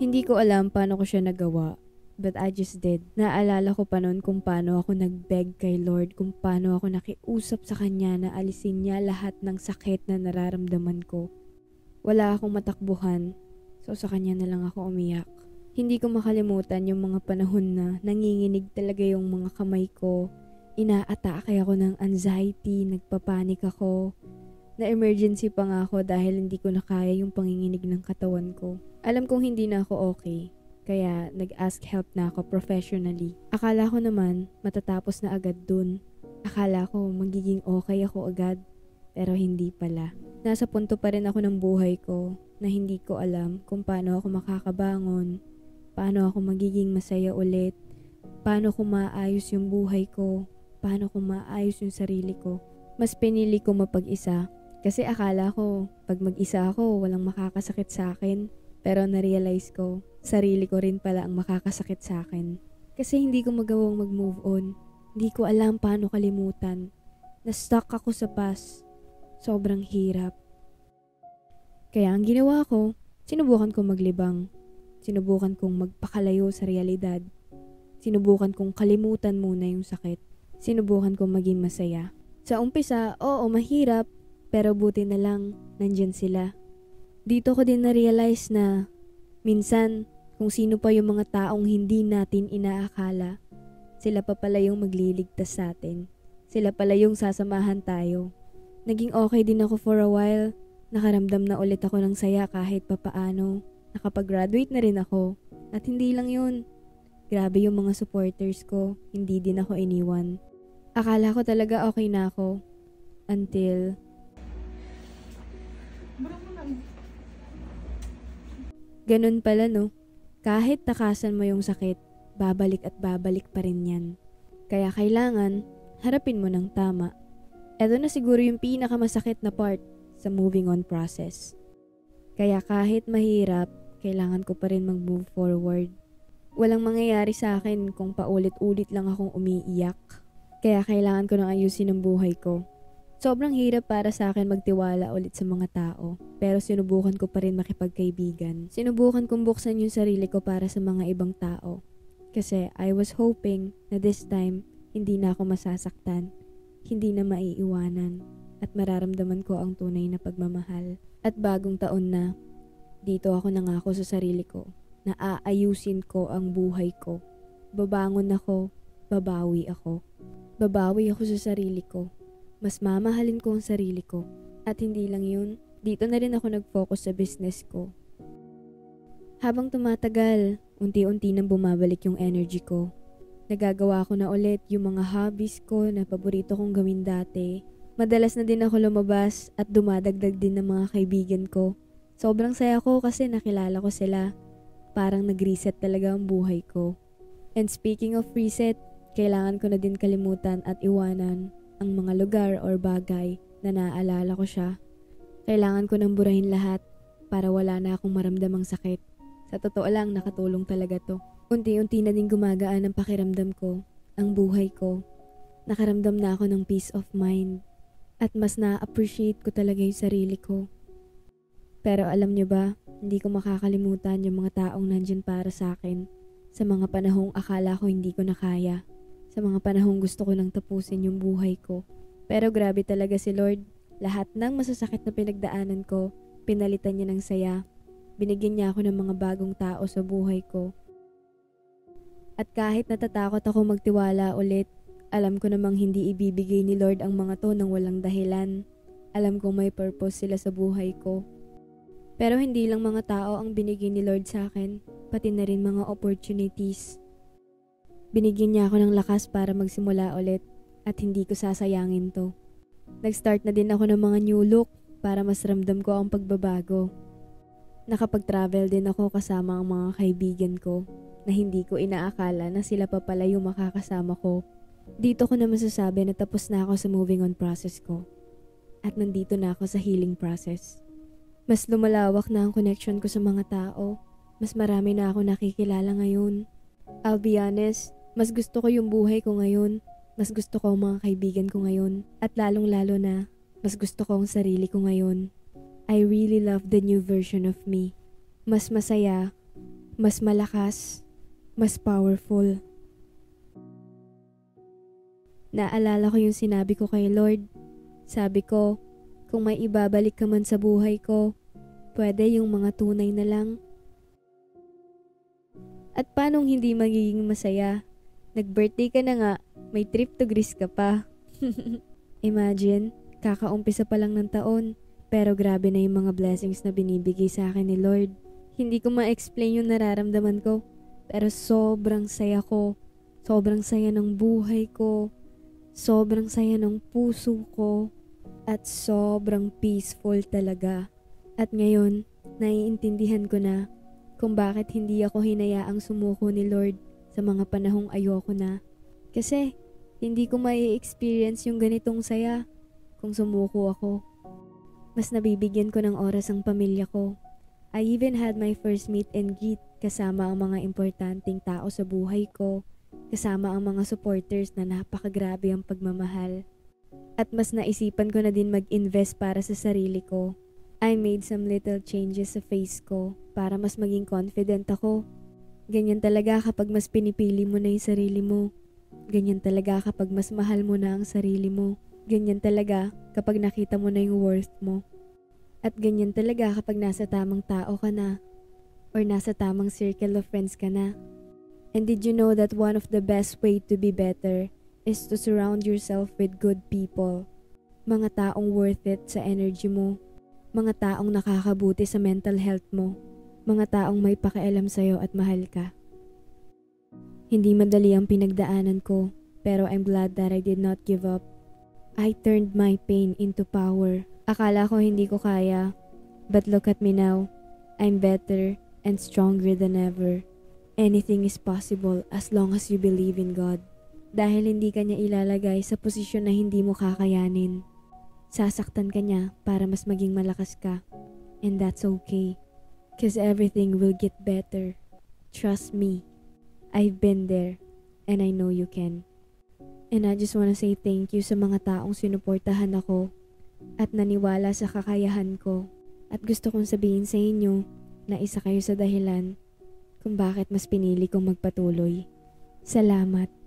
Hindi ko alam paano ko siya nagawa, but I just did. Naalala ko pa noon kung paano ako nag-beg kay Lord, kung paano ako nakiusap sa Kanya na alisin niya lahat ng sakit na nararamdaman ko. Wala akong matakbuhan, so sa Kanya na lang ako umiyak. Hindi ko makalimutan yung mga panahon na nanginginig talaga yung mga kamay ko. Inaatake ako ng anxiety, nagpapanik ako. Na-emergency pa nga ako dahil hindi ko na kaya yung panginginig ng katawan ko. Alam kong hindi na ako okay, kaya nag-ask help na ako professionally. Akala ko naman matatapos na agad dun. Akala ko magiging okay ako agad, pero hindi pala. Nasa punto pa rin ako ng buhay ko na hindi ko alam kung paano ako makakabangon, paano ako magiging masaya ulit, paano ko maayos yung buhay ko, paano ko maayos yung sarili ko. Mas pinili ko mapag-isa kasi akala ko pag mag-isa ako walang makakasakit sa akin. Pero na-realize ko, sarili ko rin pala ang makakasakit sa akin. Kasi hindi ko magawang mag-move on. Hindi ko alam paano kalimutan. Na-stuck ako sa past. Sobrang hirap. Kaya ang ginawa ko, sinubukan kong maglibang. Sinubukan kong magpakalayo sa realidad. Sinubukan kong kalimutan muna yung sakit. Sinubukan kong maging masaya. Sa umpisa, oo, mahirap, pero buti na lang, nandyan sila. Dito ko din na-realize na minsan kung sino pa yung mga taong hindi natin inaakala, sila pa pala yung magliligtas sa atin. Sila pala yung sasamahan tayo. Naging okay din ako for a while. Nakaramdam na ulit ako ng saya kahit papaano. Nakapag-graduate na rin ako. At hindi lang yun. Grabe yung mga supporters ko. Hindi din ako iniwan. Akala ko talaga okay na ako. Until ganun pala no. Kahit takasan mo yung sakit, babalik at babalik pa rin yan. Kaya kailangan, harapin mo ng tama. Eto na siguro yung pinakamasakit na part sa moving on process. Kaya kahit mahirap, kailangan ko pa rin mag-move forward. Walang mangyayari sa akin kung paulit-ulit lang akong umiiyak. Kaya kailangan ko nang ayusin ang buhay ko. Sobrang hirap para sa akin magtiwala ulit sa mga tao, pero sinubukan ko pa rin makipagkaibigan. Sinubukan kong buksan yung sarili ko para sa mga ibang tao. Kasi I was hoping na this time, hindi na ako masasaktan, hindi na maiiwanan, at mararamdaman ko ang tunay na pagmamahal. At bagong taon na, dito ako nangako sa sarili ko na aayusin ko ang buhay ko. Babangon ako, babawi ako. Babawi ako sa sarili ko. Mas mamahalin ko ang sarili ko. At hindi lang yun, dito na rin ako nag-focus sa business ko. Habang tumatagal, unti-unti nang bumabalik yung energy ko. Nagagawa ko na ulit yung mga hobbies ko na paborito kong gawin dati. Madalas na din ako lumabas at dumadagdag din ng mga kaibigan ko. Sobrang saya ko kasi nakilala ko sila. Parang nag-reset talaga ang buhay ko. And speaking of reset, kailangan ko na din kalimutan at iwanan ang mga lugar or bagay na naaalala ko siya. Kailangan ko nang burahin lahat para wala na akong maramdamang sakit. Sa totoo lang, nakatulong talaga to. Unti-unti na din gumagaan ang pakiramdam ko, ang buhay ko. Nakaramdam na ako ng peace of mind at mas na-appreciate ko talaga yung sarili ko. Pero alam niyo ba, hindi ko makakalimutan yung mga taong nandyan para sa akin sa mga panahong akala ko hindi ko na kaya. Sa mga panahong gusto ko nang tapusin yung buhay ko. Pero grabe talaga si Lord. Lahat ng masasakit na pinagdaanan ko, pinalitan niya ng saya. Binigyan niya ako ng mga bagong tao sa buhay ko. At kahit natatakot ako magtiwala ulit, alam ko namang hindi ibibigay ni Lord ang mga to nang walang dahilan. Alam kong may purpose sila sa buhay ko. Pero hindi lang mga tao ang binigay ni Lord sa akin, pati na rin mga opportunities. Binigyan niya ako ng lakas para magsimula ulit at hindi ko sasayangin to. Nag-start na din ako ng mga new look para mas ramdam ko ang pagbabago. Nakapag-travel din ako kasama ang mga kaibigan ko na hindi ko inaakala na sila pa pala yung makakasama ko. Dito ko na masasabi na tapos na ako sa moving on process ko. At nandito na ako sa healing process. Mas lumalawak na ang connection ko sa mga tao. Mas marami na ako nakikilala ngayon. I'll be honest, mas gusto ko yung buhay ko ngayon. Mas gusto ko ang mga kaibigan ko ngayon. At lalong-lalo na, mas gusto ko ang sarili ko ngayon. I really love the new version of me. Mas masaya, mas malakas, mas powerful. Naalala ko yung sinabi ko kay Lord. Sabi ko, kung may ibabalik ka man sa buhay ko, pwede yung mga tunay na lang. At paanong hindi magiging masaya? Nag-birthday ka na nga, may trip to Greece ka pa. Imagine, kakaumpisa pa lang ng taon, pero grabe na yung mga blessings na binibigay sa akin ni Lord. Hindi ko ma-explain yung nararamdaman ko, pero sobrang saya ko. Sobrang saya ng buhay ko. Sobrang saya ng puso ko. At sobrang peaceful talaga. At ngayon, naiintindihan ko na kung bakit hindi ako hinayaang sumuko ni Lord sa mga panahong ayoko na. Kasi, hindi ko mai-experience yung ganitong saya kung sumuko ako. Mas nabibigyan ko ng oras ang pamilya ko. I even had my first meet and greet kasama ang mga importanteng tao sa buhay ko, kasama ang mga supporters na napakagrabe ang pagmamahal. At mas naisipan ko na din mag-invest para sa sarili ko. I made some little changes sa face ko para mas maging confident ako. Ganyan talaga kapag mas pinipili mo na yung sarili mo. Ganyan talaga kapag mas mahal mo na ang sarili mo. Ganyan talaga kapag nakita mo na yung worth mo. At ganyan talaga kapag nasa tamang tao ka na or nasa tamang circle of friends ka na. And did you know that one of the best way to be better is to surround yourself with good people? Mga taong worth it sa energy mo. Mga taong nakakabuti sa mental health mo. Mga taong may pakialam sa'yo at mahal ka. Hindi madali ang pinagdaanan ko, pero I'm glad that I did not give up. I turned my pain into power. Akala ko hindi ko kaya, but look at me now. I'm better and stronger than ever. Anything is possible as long as you believe in God. Dahil hindi ka niya ilalagay sa posisyon na hindi mo kakayanin. Sasaktan ka niya para mas maging malakas ka. And that's okay. 'Cause everything will get better. Trust me. I've been there. And I know you can. And I just wanna say thank you sa mga taong sinuportahan ako at naniwala sa kakayahan ko. At gusto kong sabihin sa inyo na isa kayo sa dahilan kung bakit mas pinili kong magpatuloy. Salamat.